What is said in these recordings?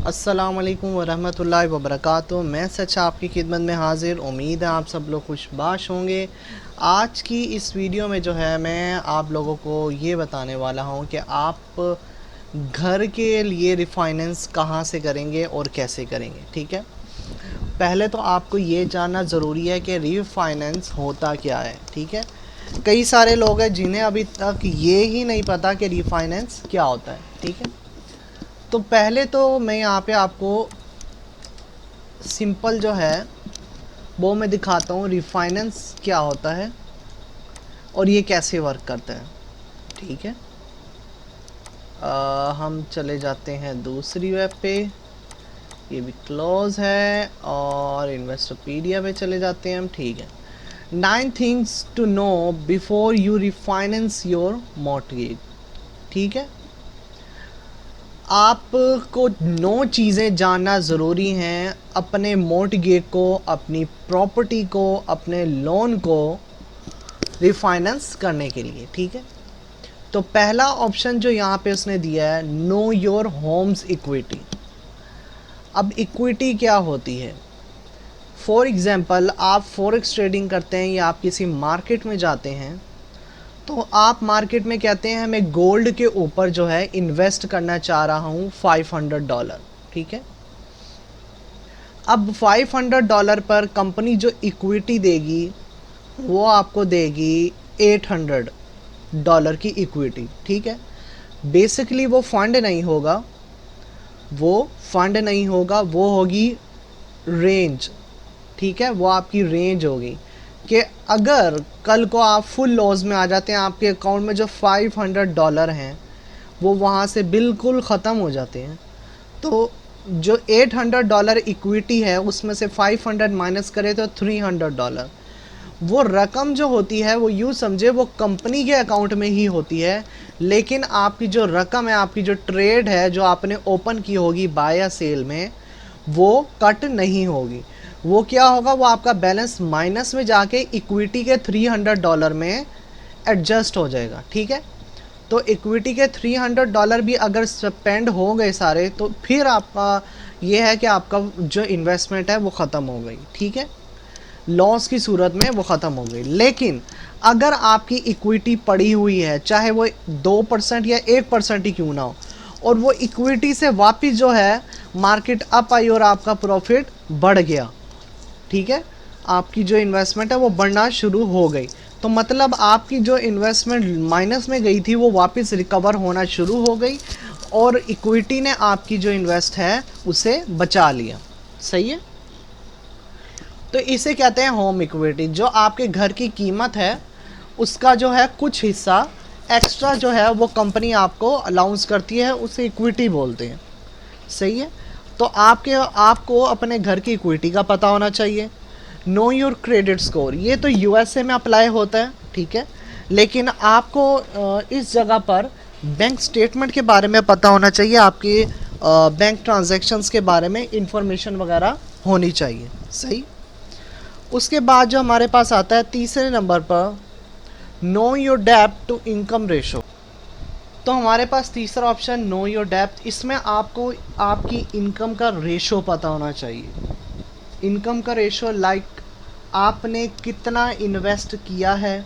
अस्सलाम वालेकुम वरहमतुल्लाहि वबरकातुहू। मैं सच आपकी खिदमत में हाज़िर। उम्मीद है आप सब लोग खुशबाश होंगे। आज की इस वीडियो में जो है मैं आप लोगों को ये बताने वाला हूँ कि आप घर के लिए रिफ़ाइनेंस कहाँ से करेंगे और कैसे करेंगे। ठीक है, पहले तो आपको ये जानना ज़रूरी है कि रिफ़ाइनेंस होता क्या है। ठीक है, कई सारे लोग हैं जिन्हें अभी तक ये ही नहीं पता कि रिफ़ाइनेंस क्या होता है। ठीक है, तो पहले तो मैं यहाँ पे आपको सिंपल जो है वो मैं दिखाता हूँ रिफाइनेंस क्या होता है और ये कैसे वर्क करता है। ठीक है, हम चले जाते हैं दूसरी वेब पे, ये भी क्लोज है, और इन्वेस्टोपीडिया पे चले जाते हैं हम। ठीक है, 9 things to know before you refinance your mortgage. ठीक है, आपको 9 चीज़ें जानना ज़रूरी हैं अपने मॉर्टगेज को, अपनी प्रॉपर्टी को, अपने लोन को रिफाइनेंस करने के लिए। ठीक है, तो पहला ऑप्शन जो यहाँ पे उसने दिया है, नो योर होम्स इक्विटी। अब इक्विटी क्या होती है? फॉर एग्ज़ाम्पल, आप फॉरेक्स ट्रेडिंग करते हैं या आप किसी मार्केट में जाते हैं, तो आप मार्केट में कहते हैं मैं गोल्ड के ऊपर जो है इन्वेस्ट करना चाह रहा हूँ $500। ठीक है, अब $500 पर कंपनी जो इक्विटी देगी वो आपको देगी $800 की इक्विटी। ठीक है, बेसिकली वो फंड नहीं होगा, वो होगी रेंज। ठीक है, वो आपकी रेंज होगी कि अगर कल को आप फुल लॉस में आ जाते हैं, आपके अकाउंट में जो $500 हैं वो वहाँ से बिल्कुल ख़त्म हो जाते हैं, तो जो $800 इक्विटी है उसमें से 500 माइनस करें तो $300। वो रकम जो होती है वो यूँ समझे वो कंपनी के अकाउंट में ही होती है, लेकिन आपकी जो रकम है, आपकी जो ट्रेड है जो आपने ओपन की होगी बाय या सेल में, वो कट नहीं होगी। वो क्या होगा, वो आपका बैलेंस माइनस में जाके इक्विटी के $300 में एडजस्ट हो जाएगा। ठीक है, तो इक्विटी के $300 भी अगर स्पेंड हो गए सारे, तो फिर आपका ये है कि आपका जो इन्वेस्टमेंट है वो ख़त्म हो गई। ठीक है, लॉस की सूरत में वो ख़त्म हो गई। लेकिन अगर आपकी इक्विटी पड़ी हुई है, चाहे वो 2% या 1% ही क्यों ना हो, और वो इक्विटी से वापस जो है मार्केट अप आई और आपका प्रॉफिट बढ़ गया, ठीक है, आपकी जो इन्वेस्टमेंट है वो बढ़ना शुरू हो गई, तो मतलब आपकी जो इन्वेस्टमेंट माइनस में गई थी वो वापस रिकवर होना शुरू हो गई और इक्विटी ने आपकी जो इन्वेस्ट है उसे बचा लिया। सही है, तो इसे कहते हैं होम इक्विटी। जो आपके घर की कीमत है उसका जो है कुछ हिस्सा एक्स्ट्रा जो है वो कंपनी आपको अलाउंस करती है, उसे इक्विटी बोलते हैं। सही है, तो आपको अपने घर की इक्विटी का पता होना चाहिए। नो योर क्रेडिट स्कोर, ये तो यूएसए में अप्लाई होता है। ठीक है, लेकिन आपको इस जगह पर बैंक स्टेटमेंट के बारे में पता होना चाहिए, आपके बैंक ट्रांजैक्शंस के बारे में इंफॉर्मेशन वगैरह होनी चाहिए। सही, उसके बाद जो हमारे पास आता है तीसरे नंबर पर, नो योर डेब्ट टू इनकम रेशो। तो हमारे पास तीसरा ऑप्शन नो योर डेब्ट, इसमें आपको आपकी इनकम का रेशो पता होना चाहिए। इनकम का रेशो लाइक आपने कितना इन्वेस्ट किया है,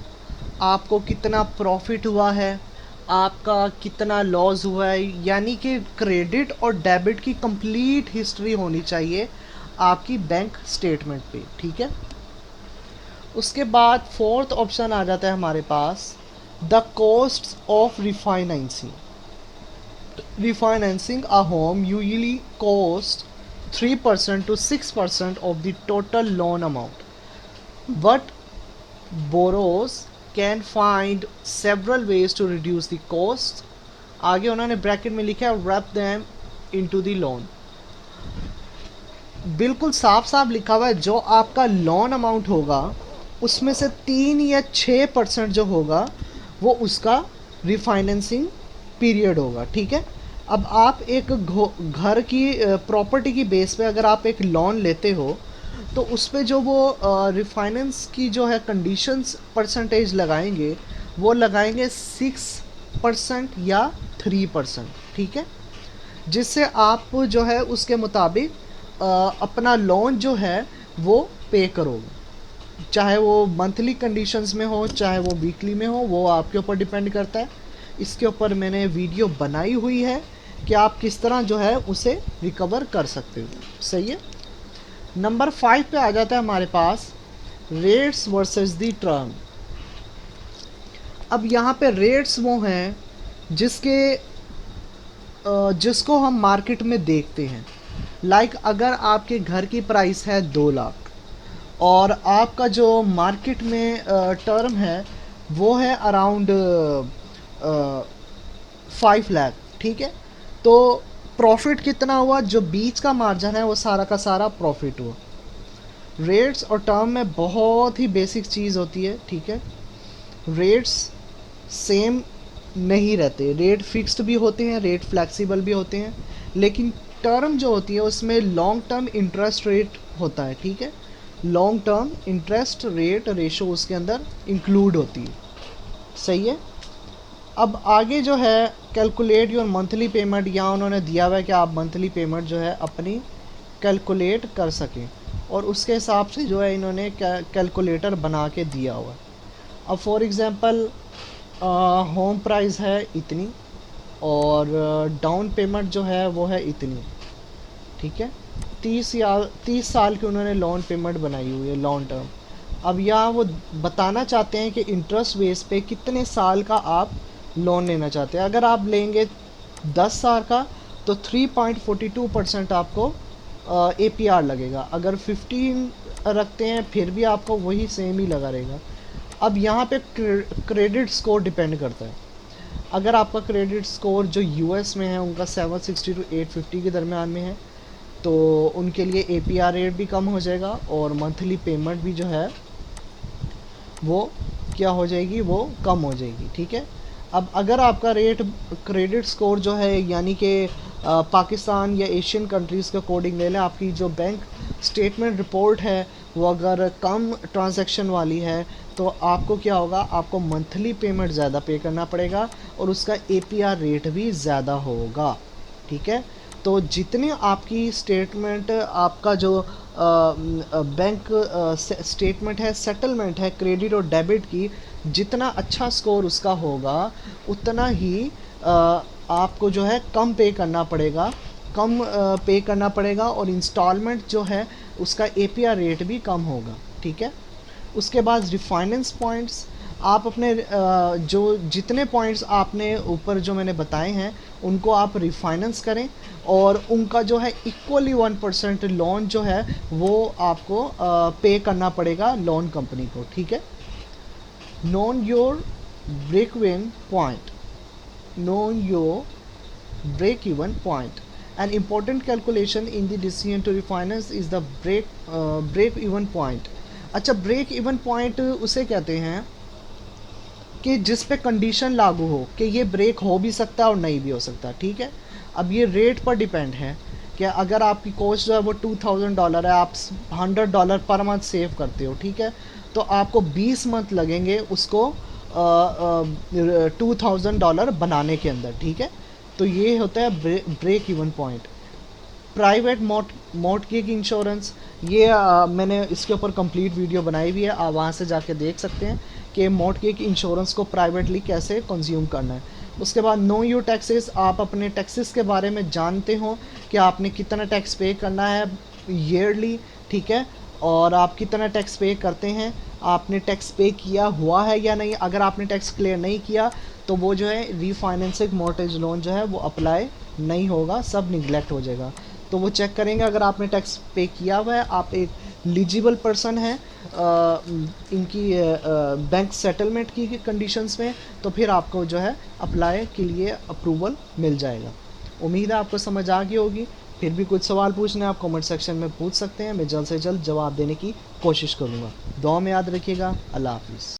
आपको कितना प्रॉफिट हुआ है, आपका कितना लॉस हुआ है, यानी कि क्रेडिट और डेबिट की कंप्लीट हिस्ट्री होनी चाहिए आपकी बैंक स्टेटमेंट पे। ठीक है, उसके बाद फोर्थ ऑप्शन आ जाता है हमारे पास, the cost of refinancing a home usually cost 3% to 6% of the total loan amount, but borrowers can find several ways to reduce the cost। आगे उन्होंने ब्रैकेट में लिखा है wrap them into the loan। बिल्कुल साफ साफ लिखा हुआ है जो आपका लोन अमाउंट होगा उसमें से 3 या 6% जो होगा वो उसका रिफाइनेंसिंग पीरियड होगा। ठीक है, अब आप एक घर की प्रॉपर्टी की बेस पे अगर आप एक लोन लेते हो तो उस पर जो वो रिफाइनेंस की जो है कंडीशंस परसेंटेज लगाएंगे, वो लगाएंगे 6% या 3%। ठीक है, जिससे आप जो है उसके मुताबिक अपना लोन जो है वो पे करोगे, चाहे वो मंथली कंडीशंस में हो चाहे वो वीकली में हो, वो आपके ऊपर डिपेंड करता है। इसके ऊपर मैंने वीडियो बनाई हुई है कि आप किस तरह जो है उसे रिकवर कर सकते हो। सही है। नंबर 5 पे आ जाता है हमारे पास रेट्स वर्सेस दी टर्म। अब यहाँ पे रेट्स वो हैं जिसको हम मार्केट में देखते हैं। लाइक अगर आपके घर की प्राइस है 2 लाख और आपका जो मार्केट में टर्म है वो है अराउंड 5 लाख, ठीक है। तो प्रॉफिट कितना हुआ, जो बीच का मार्जिन है वो सारा का सारा प्रॉफिट हुआ। रेट्स और टर्म में बहुत ही बेसिक चीज़ होती है, ठीक है। रेट्स सेम नहीं रहते, रेट फिक्स्ड भी होते हैं, रेट फ्लेक्सिबल भी होते हैं, लेकिन टर्म जो होती है उसमें लॉन्ग टर्म इंटरेस्ट रेट होता है, ठीक है। Long term interest rate ratio उसके अंदर इंक्लूड होती है। सही है। अब आगे जो है कैलकुलेट योर मंथली पेमेंट, यहाँ उन्होंने दिया हुआ है कि आप मंथली पेमेंट जो है अपनी कैलकुलेट कर सकें, और उसके हिसाब से जो है इन्होंने कैलकुलेटर बना के दिया हुआ है। अब फॉर एग्ज़ाम्पल होम प्राइस है इतनी और डाउन पेमेंट जो है वो है इतनी, ठीक है। 30 साल की उन्होंने लोन पेमेंट बनाई हुई है, लॉन्ग टर्म। अब यहाँ वो बताना चाहते हैं कि इंटरेस्ट बेस पे कितने साल का आप लोन लेना चाहते हैं। अगर आप लेंगे 10 साल का तो 3.42% आपको APR लगेगा। अगर 15 रखते हैं फिर भी आपको वही सेम ही लगा रहेगा। अब यहाँ पे क्रेडिट स्कोर डिपेंड करता है। अगर आपका क्रेडिट स्कोर जो US में है उनका 760 to 850 के दरमियान में है तो उनके लिए APR रेट भी कम हो जाएगा और मंथली पेमेंट भी जो है वो क्या हो जाएगी, वो कम हो जाएगी, ठीक है। अब अगर आपका क्रेडिट स्कोर जो है यानी कि पाकिस्तान या एशियन कंट्रीज़ के अकॉर्डिंग ले लें, आपकी जो बैंक स्टेटमेंट रिपोर्ट है वो अगर कम ट्रांजैक्शन वाली है तो आपको क्या होगा, आपको मंथली पेमेंट ज़्यादा पे करना पड़ेगा और उसका APR रेट भी ज़्यादा होगा, ठीक है। तो जितने आपकी स्टेटमेंट, आपका जो बैंक स्टेटमेंट है, सेटलमेंट है क्रेडिट और डेबिट की, जितना अच्छा स्कोर उसका होगा उतना ही आपको जो है कम पे करना पड़ेगा, और इंस्टॉलमेंट जो है उसका APR रेट भी कम होगा, ठीक है। उसके बाद रिफाइनेंस पॉइंट्स, आप अपने जो जितने पॉइंट्स आपने ऊपर जो मैंने बताए हैं उनको आप रिफाइनेंस करें और उनका जो है इक्वली 1% लोन जो है वो आपको पे करना पड़ेगा लोन कंपनी को, ठीक है। Known your break even point, an important calculation in the decision to refinance is the break even point। अच्छा, ब्रेक इवन पॉइंट उसे कहते हैं कि जिस पे कंडीशन लागू हो कि ये ब्रेक हो भी सकता है और नहीं भी हो सकता, ठीक है। अब ये रेट पर डिपेंड है कि अगर आपकी कॉस्ट जो है वो $2000 है, आप $100 पर मंथ सेव करते हो, ठीक है, तो आपको 20 मंथ लगेंगे उसको $2000 बनाने के अंदर, ठीक है। तो ये होता है break even point. Private mortgage insurance, ये मैंने इसके ऊपर कंप्लीट वीडियो बनाई हुई है, आप वहाँ से जाके देख सकते हैं कि मॉर्टगेज इंश्योरेंस को प्राइवेटली कैसे कंज्यूम करना है। उसके बाद नो योर टैक्सेस, आप अपने टैक्सेस के बारे में जानते हो कि आपने कितना टैक्स पे करना है ईयरली, ठीक है, और आप कितना टैक्स पे करते हैं, आपने टैक्स पे किया हुआ है या नहीं। अगर आपने टैक्स क्लियर नहीं किया तो वो जो है रीफाइनेंसिंग मॉर्टगेज लोन जो है वो अप्लाई नहीं होगा, सब निगलेक्ट हो जाएगा। तो वो चेक करेंगे अगर आपने टैक्स पे किया हुआ है, आप एक एलिजिबल पर्सन हैं इनकी बैंक सेटलमेंट की कंडीशंस में, तो फिर आपको जो है अप्लाई के लिए अप्रूवल मिल जाएगा। उम्मीद है आपको समझ आ गई होगी। फिर भी कुछ सवाल पूछने आप कमेंट सेक्शन में पूछ सकते हैं, मैं जल्द से जल्द जवाब देने की कोशिश करूँगा। दुआ में याद रखिएगा। अल्लाह हाफिज़।